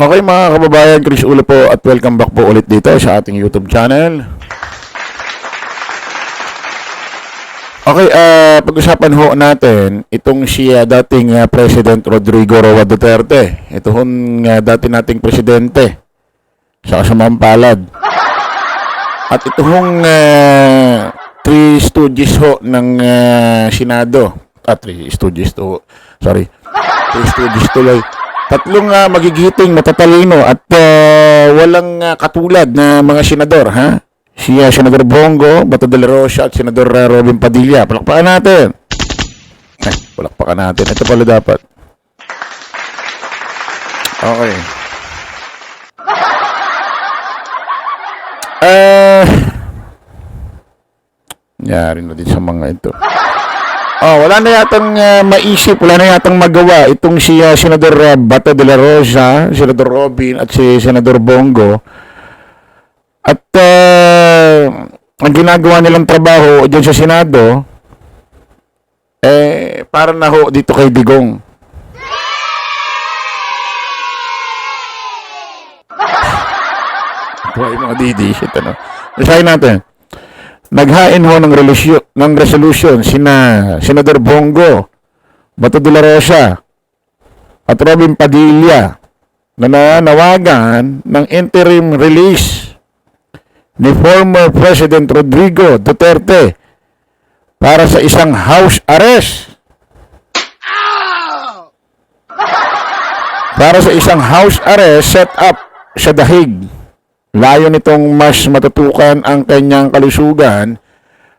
Okay mga kababayan, Chris Ulo po at welcome back po ulit dito sa ating YouTube channel. Okay, pag-usapan ho natin itong si dating President Rodrigo Roa Duterte. Ito hong dati nating presidente sa kasamang palad. At ito hong three stooges ho ng Senado. Three stooges to, sorry. Three stooges tuloy. Tatlong magigiting, matatalino at walang katulad na mga senador, ha? Si Senador Bongo, Bato de la Rosa at Senador Robin Padilla. Palakpakan natin. Palakpakan natin. Ito pala dapat. Okay. Nyari na din sa mga ito. Wala na yatang maisip, wala na yatang magawa itong si Senador Bato de la Rosa, Senador Robin at si Senador Bongo. At ang ginagawa nilang trabaho dyan sa Senado, para na ho dito kay Digong. Ito ay mga didishit, ano. Basahin natin. Naghain ho ng resolution sina Senador Bongo, Bato de la Rosa at Robin Padilla na nanawagan ng interim release ni former President Rodrigo Duterte para sa isang house arrest. Para sa isang house arrest set up sa Dahig. Layo nitong mas matutukan ang kanyang kalusugan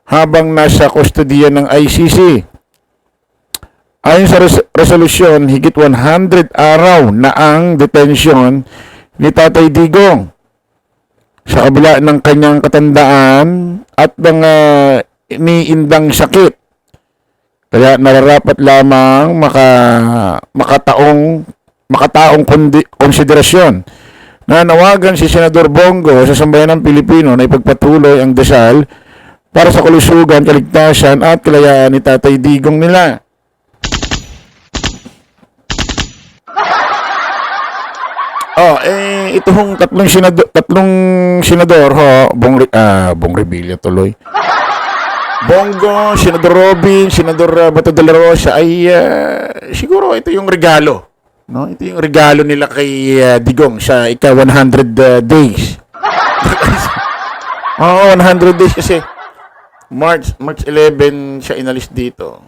habang nasa kustodiya ng ICC. Ayon sa resolusyon, higit 100 araw na ang detention ni Tatay Digong sa kabila ng kanyang katandaan at mga iniindang sakit. Kaya nararapat lamang makataong konsiderasyon. Nanawagan si Senador Bongo sa sambayanang Pilipino na ipagpatuloy ang dasal para sa kalusugan, kaligtasan at kalayaan ni Tatay Digong nila. Ito hong tatlong senador ho, Bong Revilla tuloy. Bongo, Senador Robin, Senador Bato de la Rosa ay siguro ito yung regalo. No, ito yung regalo nila kay Digong sa ika-100 days. 100 days kasi March 11 siya inalis dito.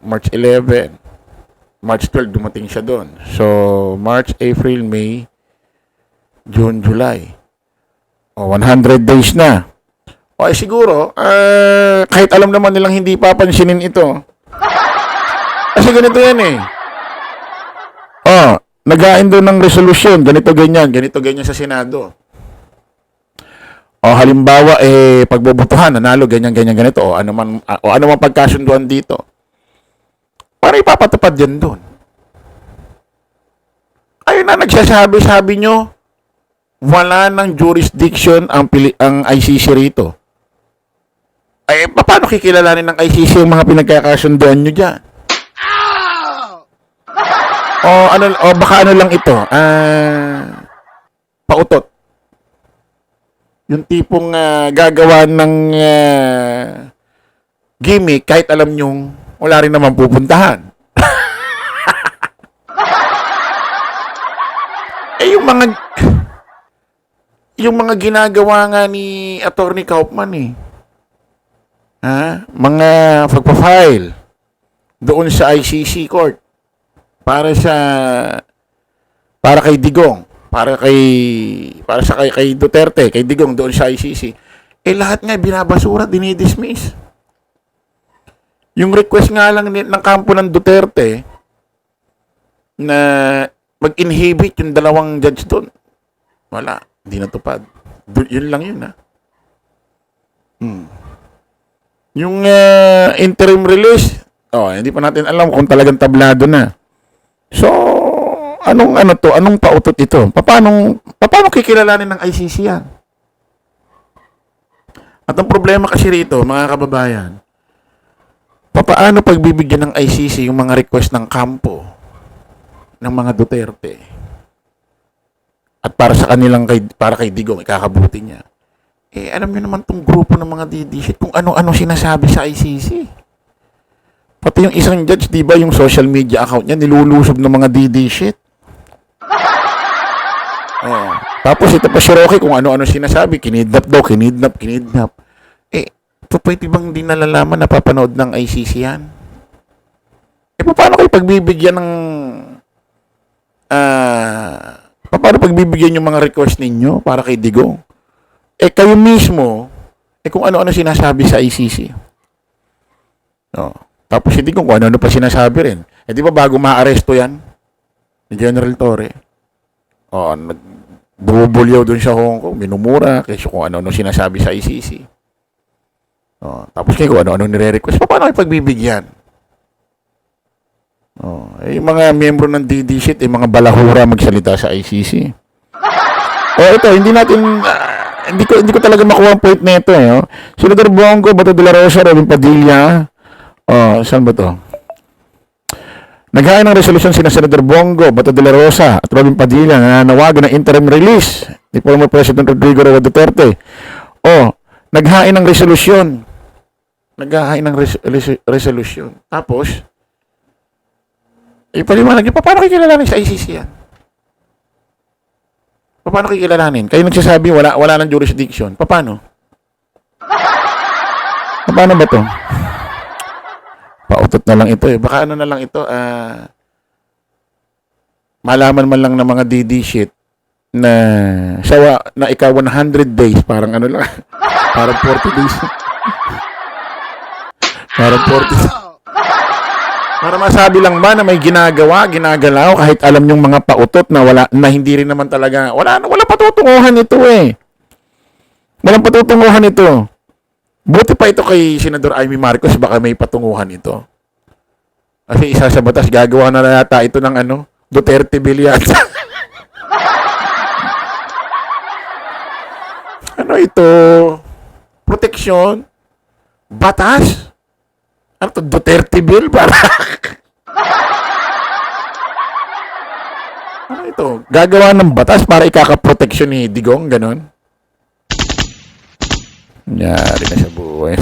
March 11. March 12 dumating siya doon. So, March, April, May, June, July. 100 days na. Siguro, kahit alam naman nilang hindi papansinin ito. Kasi ganito yan eh. Naghain doon ng resolusyon, ganito ganyan sa Senado. Halimbawa, pagbobotohan, nanalo, ganito. Ano man pagkasunduan dito. Para ipapatupad yan doon. Ayun na, nagsasabi nyo, wala ng jurisdiction ang ICC rito. Paano kikilalanin ng ICC yung mga pinagkakasunduan nyo dyan? Baka ano lang ito, pautot. Yung tipong gagawa ng gimmick kahit alam nyong wala rin naman pupuntahan. Yung mga ginagawa nga ni Attorney Kaufman mga pagpa-file doon sa ICC court para kay Digong, para kay Duterte, kay Digong doon sa ICC. Lahat nga binabasura, dinidismiss. Yung request nga lang ng kampo ng Duterte na mag-inhibit yung dalawang judge doon. Wala, hindi natupad. Yun lang yun, Yung interim release, hindi pa natin alam kung talagang tablado na. So, anong pautot ito? Paano kikilalanin ng ICC yan? At ang problema kasi rito, mga kababayan, paano pagbibigyan ng ICC yung mga request ng kampo ng mga Duterte at para sa kanilang para kay Digong ikakabuti niya. Alam niyo naman tong grupo ng mga DD shit kung ano-ano sinasabi sa ICC. Pati yung isang judge, di ba, yung social media account niya nilulusob ng mga DD shit. Tapos ito pa si Roque kung ano-ano sinasabi, kinidnap daw, kinidnap. Pwede bang di nalalaman na papanood ng ICC yan? Paano kayo pagbibigyan ng paano pagbibigyan yung mga request ninyo para kay Digong? Kayo mismo, kung ano-ano sinasabi sa ICC. Tapos si Digong kung ano-ano pa sinasabi rin. Di ba bago ma-aresto yan? Ni General Torre. Bubulyaw dun sa Hong Kong, minumura, kasi kung ano-ano sinasabi sa ICC. Tapos kayo kung ano-ano nire-request, paano kayo pagbibigyan? Yung mga miyembro ng DD shit, mga balahura magsalita sa ICC. Ito, hindi ko talaga makuha ang point nito Senador Bongo, Bato de la Rosa, Robin Padilla. Saan ba to? Naghain ng resolusyon sina Senador Bongo, Bato de la Rosa at Robin Padilla na nanawagan ng interim release ni former President Rodrigo Roa Duterte. Naghain ng resolusyon. Resolusyon. Tapos, paliwanag niyo, paano kayo kilalanin sa ICC yan? Paano kayo kilalanin? Kayo nagsasabi, wala ng jurisdiction. Paano? Paano ba to? Pautot na lang ito Baka ano na lang ito, malaman man lang ng mga DD shit na na ikaw 100 days, parang ano lang, parang 40 days. Parang 40 days. Para masabi lang ba na may ginagalaw kahit alam yung mga pautot na hindi rin naman talaga, wala patutunguhan ito Walang patutunguhan ito. Buti pa ito kay Senador Amy Marcos, baka may patunguhan ito. Kasi isa sa batas, gagawa na yata ito ng Duterte bill yata. Ano ito? Proteksyon? Batas? Ano to? Duterte bill? Para? Ano ito? Gagawa ng batas para ikakaproteksyon ni Digong? Ganon? Nyari na sa buhay.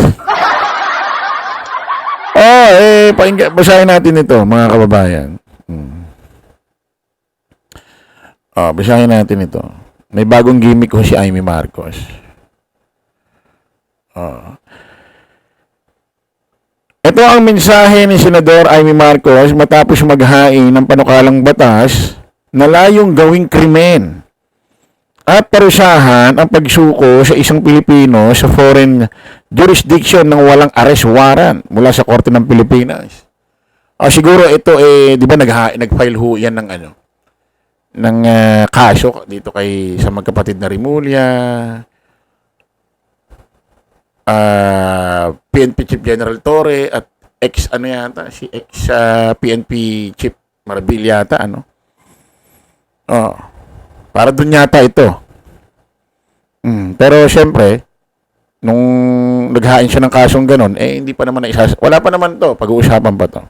Basahin natin ito, mga kababayan. Basahin natin ito. May bagong gimmick ko si Amy Marcos. Ito ang mensahe ni Senador Amy Marcos matapos maghain ng panukalang batas na layong gawing krimen at parusahan ang pagsuko sa isang Pilipino sa foreign jurisdiction ng walang arrest warrant mula sa Korte ng Pilipinas. Siguro ito di ba nag-file ho yan ng kaso dito sa magkapatid na Rimulya, PNP Chief General Torre at PNP Chief Marbil yata para dun yata ito. Pero syempre nung naghain siya ng kasong ganon, hindi pa naman wala pa naman to, pag-uusapan pa to.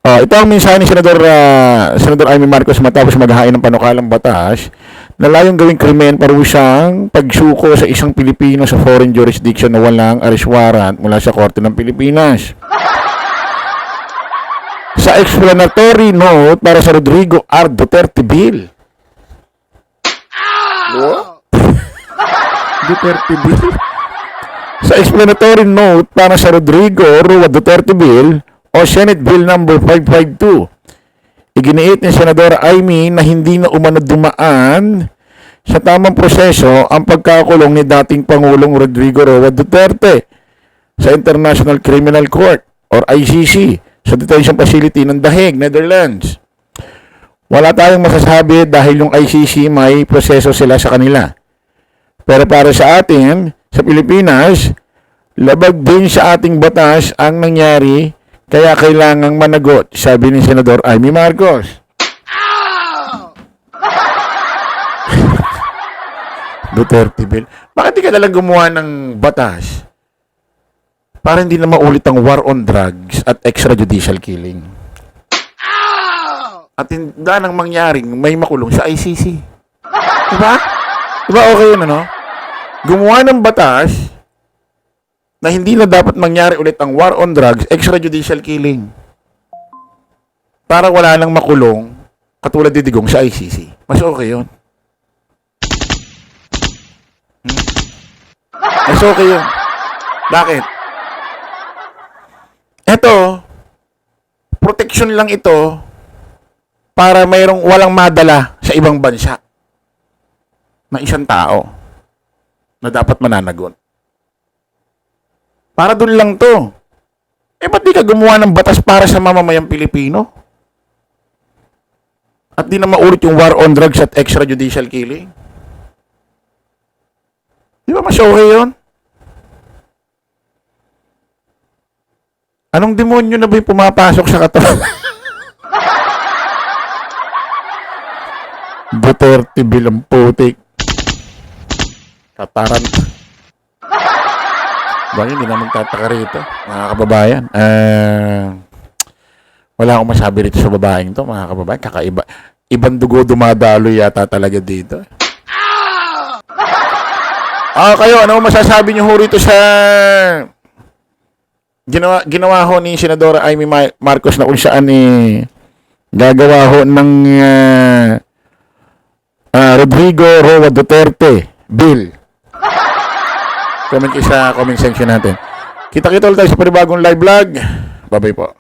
Ito ang mensahe ni Senador Amy Marcos matapos maghain ng panukalang batas na layong gawing krimen parusang pagsuko sa isang Pilipino sa foreign jurisdiction na walang arrest warrant mula sa Korte ng Pilipinas. Sa explanatory note para sa Rodrigo R. Duterte Bill. What? Duterte Bill? Sa explanatory note para sa Rodrigo Roa Duterte Bill o Senate Bill number 552. Iginiit ni Senadora Amy na hindi na umano dumaan sa tamang proseso ang pagkakulong ni dating Pangulong Rodrigo Roa Duterte sa International Criminal Court or ICC sa detention facility ng The Hague, Netherlands. Wala tayong masasabi dahil yung ICC may proseso sila sa kanila. Pero para sa atin, sa Pilipinas, labag din sa ating batas ang nangyari. Kaya kailangang managot, sabi ni Senador Amy Marcos. Duterte Bill. Bakit di ka nalang gumawa ng batas para hindi na maulit ang war on drugs at extrajudicial killing? at hindi nang mangyaring may makulong sa ICC. Diba? Diba okay yun, ano? Gumawa ng batas na hindi na dapat mangyari ulit ang war on drugs, extrajudicial killing. Para wala nang makulong, katulad ni Digong sa ICC. Mas okay yun. Mas okay yun. Bakit? Ito, protection lang ito para mayroong walang madala sa ibang bansa na isang tao na dapat mananagot. Para dun lang to. Ba't di ka gumawa ng batas para sa mamamayang Pilipino? At di na maulit yung war on drugs at extrajudicial killing? Di ba mas okay yun? Anong demonyo na ba yung pumapasok sa katawan? Duterte bilang putik. Kataran. Bakit hindi naman tataka rito, mga kababayan? Wala akong masabi rito sa babaeng to, mga kababayan. Kakaiba. Ibang dugo dumadalo yata talaga dito. Kayo, ano masasabi niyo ho rito sa ginawa ho ni Senadora Amy Marcos na kung saan gagawa ho ng Rodrigo Roa Duterte bill. Comment kayo sa comment section natin. Kita-kita ulit tayo sa panibagong live vlog. Bye-bye po.